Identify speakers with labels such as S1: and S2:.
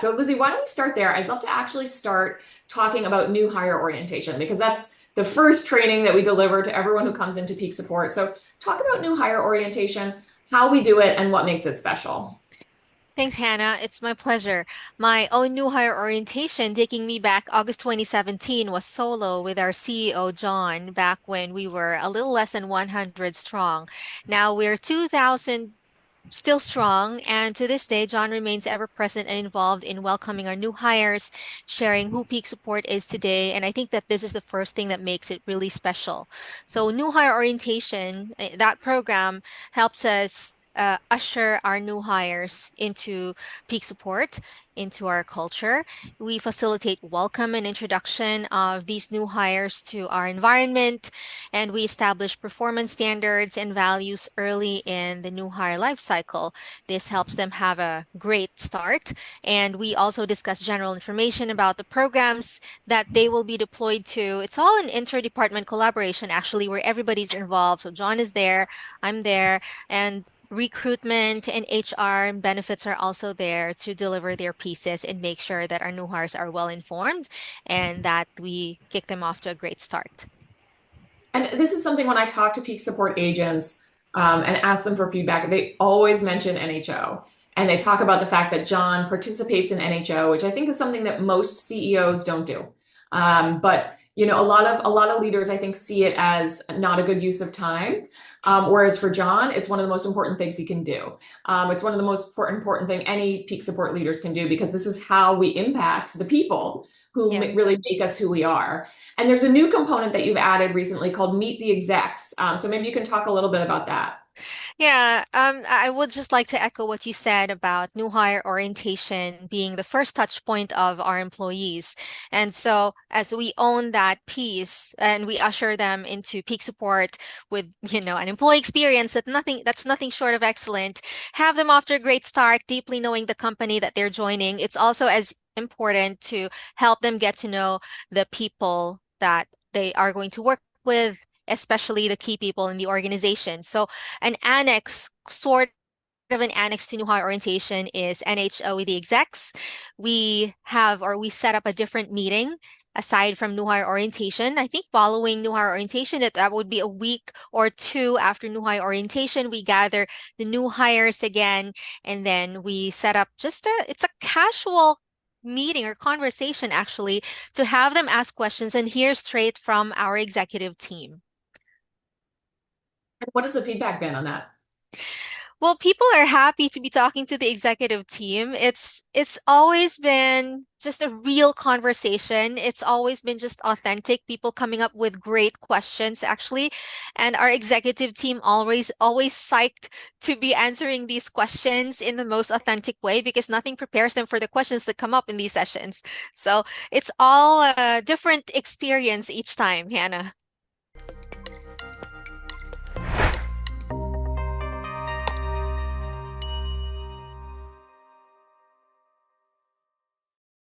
S1: So, Lizzy, why don't we start there? I'd love to actually start talking about new hire orientation because that's the first training that we deliver to everyone who comes into peak support. So, talk about new hire orientation, how we do it, and what makes it special.
S2: Thanks, Hannah. It's my pleasure. My own new hire orientation, taking me back August 2017, was solo with our CEO, John, back when we were a little less than 100 strong. Now we're 2,000 still strong, and to this day, John remains ever present and involved in welcoming our new hires, sharing who Peak Support is today. And I think that this is the first thing that makes it really special. So, new hire orientation, that program helps us. Usher our new hires into peak support, into our culture. We facilitate welcome and introduction of these new hires to our environment, and we establish performance standards and values early in the new hire life cycle. This helps them have a great start. And we also discuss general information about the programs that they will be deployed to. It's all an interdepartment collaboration, actually, where everybody's involved. So John is there, I'm there, and recruitment and HR and benefits are also there to deliver their pieces and make sure that our new hires are well informed and that we kick them off to a great start.
S1: And this is something when I talk to peak support agents and ask them for feedback, they always mention NHO. And they talk about the fact that John participates in NHO, which I think is something that most CEOs don't do. But a lot of leaders I think see it as not a good use of time. Whereas for John, it's one of the most important things he can do. It's one of the most important thing any peak support leaders can do because this is how we impact the people who
S2: Yeah.
S1: really make us who we are. And there's a new component that you've added recently called Meet the Execs. So maybe you can talk a little bit about that.
S2: Yeah, I would just like to echo what you said about new hire orientation being the first touch point of our employees. And so as we own that piece and we usher them into peak support with, an employee experience that's nothing short of excellent, have them off to a great start, deeply knowing the company that they're joining. It's also as important to help them get to know the people that they are going to work with, especially the key people in the organization. So an annex, sort of an annex to new hire orientation is NHO with the execs. We set up a different meeting aside from new hire orientation. I think following new hire orientation, that would be a week or two after new hire orientation, we gather the new hires again, and then we set up it's a casual meeting or conversation actually to have them ask questions and hear straight from our executive team.
S1: And what has the feedback been on that?
S2: Well, people are happy to be talking to the executive team. It's always been just a real conversation. It's always been just authentic, people coming up with great questions actually. And our executive team always psyched to be answering these questions in the most authentic way because nothing prepares them for the questions that come up in these sessions. So, it's all a different experience each time, Hannah.